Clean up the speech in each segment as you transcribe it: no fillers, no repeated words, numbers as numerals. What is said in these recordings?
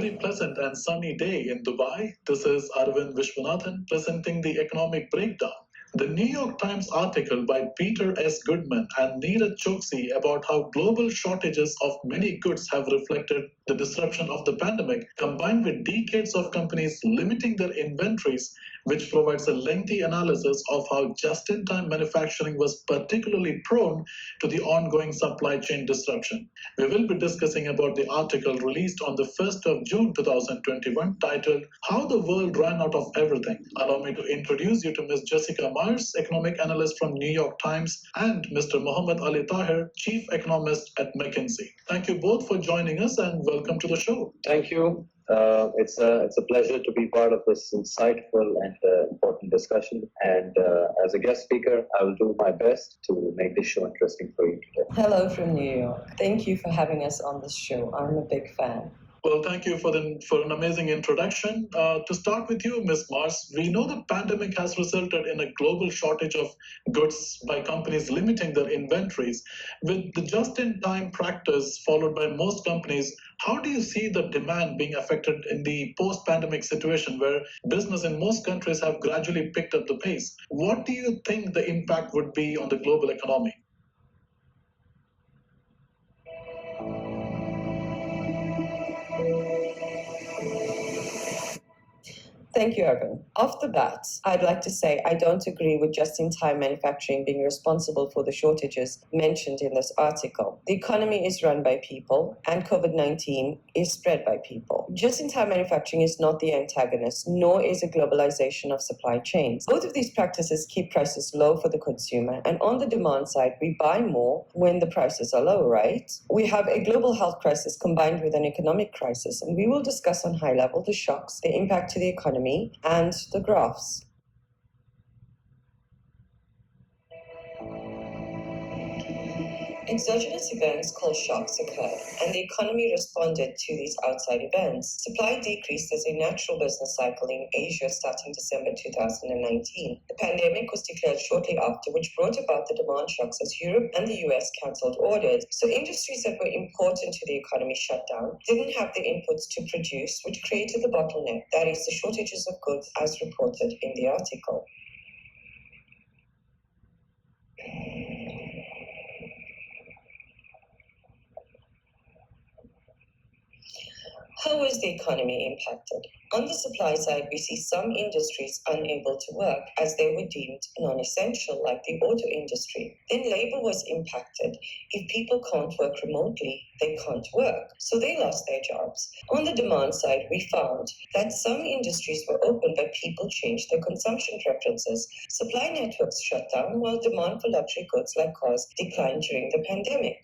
very pleasant and sunny day in Dubai. This is Arvind Vishwanathan presenting the economic breakdown. The New York Times article by Peter S. Goodman and Neeraj Chokshi about how global shortages of many goods have reflected the disruption of the pandemic, combined with decades of companies limiting their inventories, which provides a lengthy analysis of how just-in-time manufacturing was particularly prone to the ongoing supply chain disruption. We will be discussing about the article released on the 1st of June 2021 titled How the World Ran Out of Everything. Allow me to introduce you to Ms. Jessica Myers, economic analyst from New York Times, and Mr. Mohammed Ali Tahir, chief economist at McKinsey. Thank you both for joining us and welcome to the show. Thank you. It's a pleasure to be part of this insightful and important discussion. And as a guest speaker, I will do my best to make this show interesting for you today. Hello from New York. Thank you for having us on this show. I'm a big fan. Well, thank you for an amazing introduction. To start with you, Ms. Mars, we know the pandemic has resulted in a global shortage of goods by companies limiting their inventories. With the just-in-time practice followed by most companies, how do you see the demand being affected in the post-pandemic situation where business in most countries have gradually picked up the pace? What do you think the impact would be on the global economy? Thank you, Arvind. Off the bat, I'd like to say I don't agree with just-in-time manufacturing being responsible for the shortages mentioned in this article. The economy is run by people, and COVID-19 is spread by people. Just-in-time manufacturing is not the antagonist, nor is a globalization of supply chains. Both of these practices keep prices low for the consumer, and on the demand side, we buy more when the prices are low, right? We have a global health crisis combined with an economic crisis, and we will discuss on high level the shocks, the impact to the economy, and the graphs. Exogenous events called shocks occurred, and the economy responded to these outside events. Supply decreased as a natural business cycle in Asia starting December 2019. The pandemic was declared shortly after, which brought about the demand shocks as Europe and the US cancelled orders. So industries that were important to the economy shut down, didn't have the inputs to produce, which created the bottleneck, that is, the shortages of goods as reported in the article. How was the economy impacted? On the supply side, we see some industries unable to work as they were deemed non-essential, like the auto industry. Then labor was impacted. If people can't work remotely, they can't work. So they lost their jobs. On the demand side, we found that some industries were open, but people changed their consumption preferences. Supply networks shut down while demand for luxury goods like cars declined during the pandemic.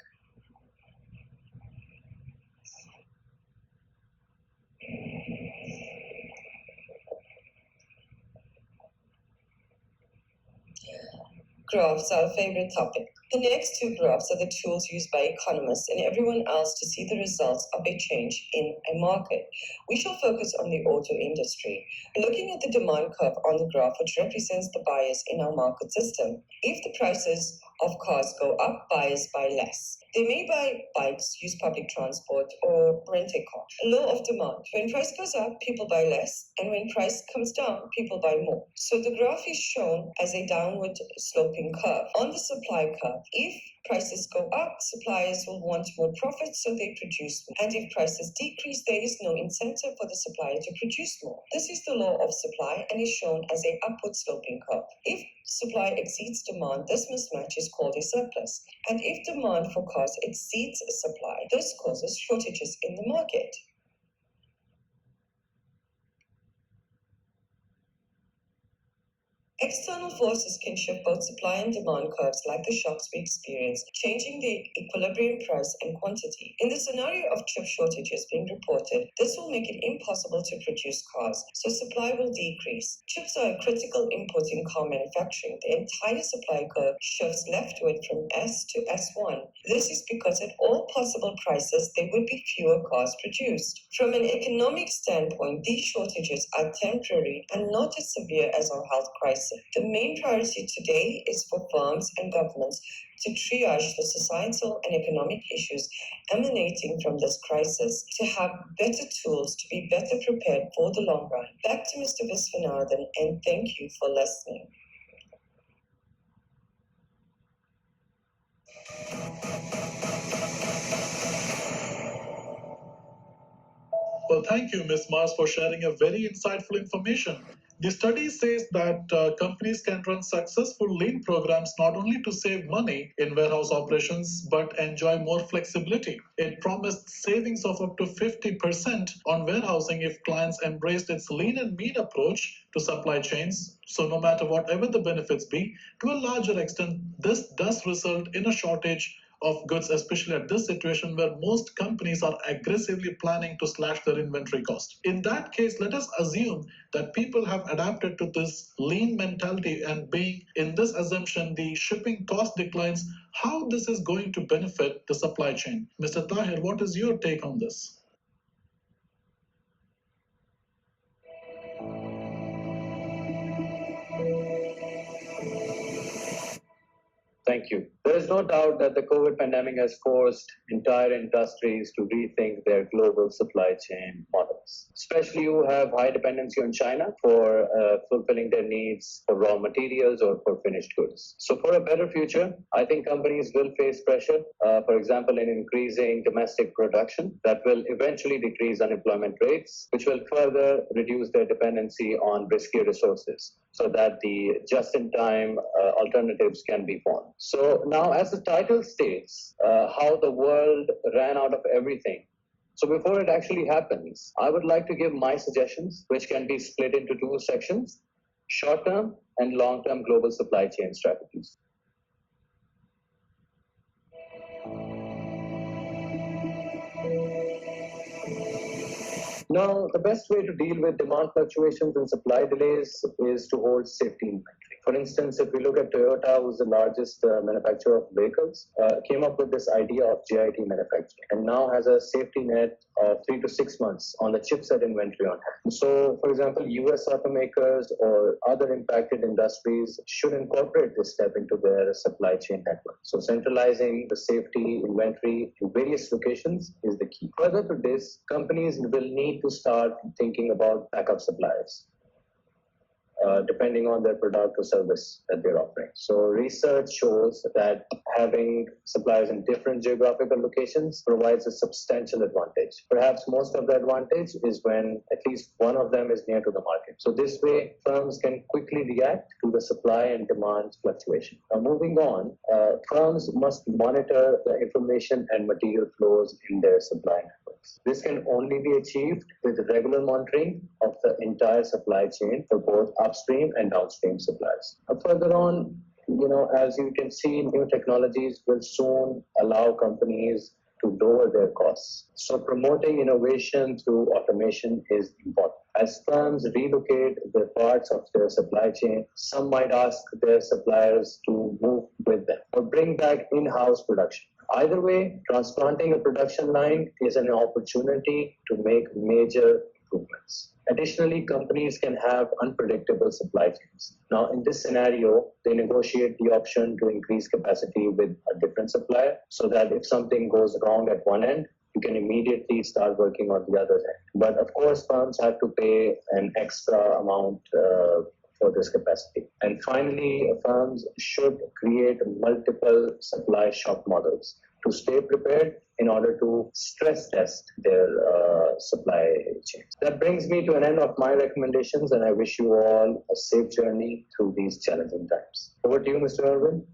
Graphs are a favorite topic. The next two graphs are the tools used by economists and everyone else to see the results of a change in a market. We shall focus on the auto industry. Looking at the demand curve on the graph, which represents the buyers in our market system. If the prices of cars go up, buyers buy less. They may buy bikes, use public transport, or rent a car. A law of demand. When price goes up, people buy less, and when price comes down, people buy more. So the graph is shown as a downward sloping curve. On the supply curve, if prices go up, suppliers will want more profit, so they produce more. And if prices decrease, there is no incentive for the supplier to produce more. This is the law of supply and is shown as an upward sloping curve. If supply exceeds demand, this mismatch is called a surplus. And if demand for cars exceeds supply, this causes shortages in the market. External forces can shift both supply and demand curves like the shocks we experience, changing the equilibrium price and quantity. In the scenario of chip shortages being reported, this will make it impossible to produce cars, so supply will decrease. Chips are a critical input in car manufacturing. The entire supply curve shifts leftward from S to S1. This is because at all possible prices, there would be fewer cars produced. From an economic standpoint, these shortages are temporary and not as severe as our health crisis. The main priority today is for firms and governments to triage the societal and economic issues emanating from this crisis, to have better tools to be better prepared for the long run. Back to Mr. Viswanathan, and thank you for listening. Well, thank you, Ms. Mars, for sharing a very insightful information. The study says that companies can run successful lean programs not only to save money in warehouse operations, but enjoy more flexibility. It promised savings of up to 50% on warehousing if clients embraced its lean and mean approach to supply chains. So, no matter whatever the benefits be, to a larger extent, this does result in a shortage of goods, especially at this situation where most companies are aggressively planning to slash their inventory cost. In that case, let us assume that people have adapted to this lean mentality, and being in this assumption, the shipping cost declines, how this is going to benefit the supply chain. Mr. Tahir, what is your take on this? Thank you. There is no doubt that the COVID pandemic has forced entire industries to rethink their global supply chain models, especially who have high dependency on China for fulfilling their needs for raw materials or for finished goods. So, for a better future, I think companies will face pressure, for example, in increasing domestic production that will eventually decrease unemployment rates, which will further reduce their dependency on riskier resources so that the just-in-time alternatives can be formed. So now, as the title states, how the world ran out of everything. So before it actually happens, I would like to give my suggestions, which can be split into two sections: short-term and long-term global supply chain strategies. Now, the best way to deal with demand fluctuations and supply delays is to hold safety inventory. For instance, if we look at Toyota, who's the largest manufacturer of vehicles, came up with this idea of JIT manufacturing and now has a safety net of 3 to 6 months on the chipset inventory on hand. So, for example, US automakers or other impacted industries should incorporate this step into their supply chain network. So, centralizing the safety inventory in various locations is the key. Further to this, companies will need to start thinking about backup suppliers. Depending on their product or service that they're offering. So research shows that having suppliers in different geographical locations provides a substantial advantage. Perhaps most of the advantage is when at least one of them is near to the market. So this way, firms can quickly react to the supply and demand fluctuation. Now moving on, firms must monitor the information and material flows in their supply networks. This can only be achieved with regular monitoring of the entire supply chain for both upstream and downstream supplies. Further on, as you can see, new technologies will soon allow companies to lower their costs. So promoting innovation through automation is important. As firms relocate the parts of their supply chain, some might ask their suppliers to move with them or bring back in-house production. Either way, transplanting a production line is an opportunity to make major improvements. Additionally, companies can have unpredictable supply chains. Now, in this scenario, they negotiate the option to increase capacity with a different supplier so that if something goes wrong at one end, you can immediately start working on the other end. But of course, firms have to pay an extra amount for this capacity. And finally, firms should create multiple supply shock models to stay prepared in order to stress test their supply chains. That brings me to an end of my recommendations, and I wish you all a safe journey through these challenging times. Over to you, Mr. Irwin.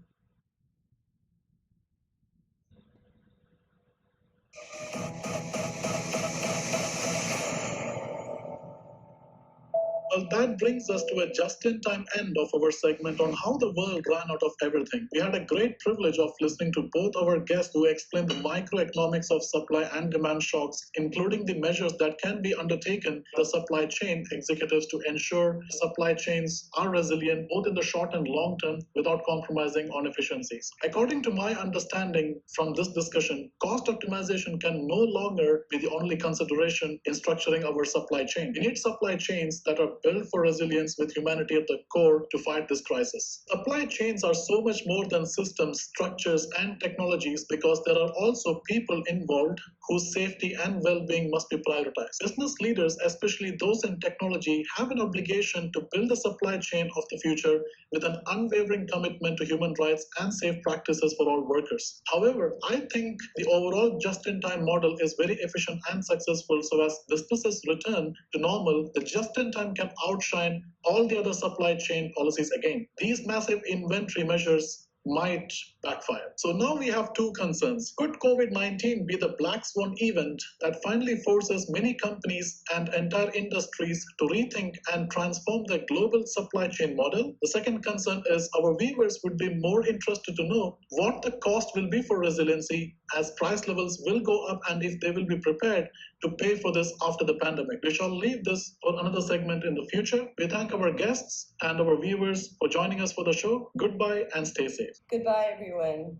Well, that brings us to a just-in-time end of our segment on how the world ran out of everything. We had a great privilege of listening to both our guests who explained the microeconomics of supply and demand shocks, including the measures that can be undertaken by the supply chain executives to ensure supply chains are resilient both in the short and long term without compromising on efficiencies. According to my understanding from this discussion, cost optimization can no longer be the only consideration in structuring our supply chain. We need supply chains that are built built for resilience with humanity at the core to fight this crisis. Supply chains are so much more than systems, structures, and technologies because there are also people involved whose safety and well-being must be prioritized. Business leaders, especially those in technology, have an obligation to build a supply chain of the future with an unwavering commitment to human rights and safe practices for all workers. However, I think the overall just-in-time model is very efficient and successful, so as businesses return to normal, the just-in-time can outshine all the other supply chain policies again. These massive inventory measures might backfire. So now we have two concerns. Could COVID-19 be the black swan event that finally forces many companies and entire industries to rethink and transform their global supply chain model? The second concern is our viewers would be more interested to know what the cost will be for resiliency as price levels will go up and if they will be prepared to pay for this after the pandemic. We shall leave this for another segment in the future. We thank our guests and our viewers for joining us for the show. Goodbye and stay safe. Goodbye, everyone.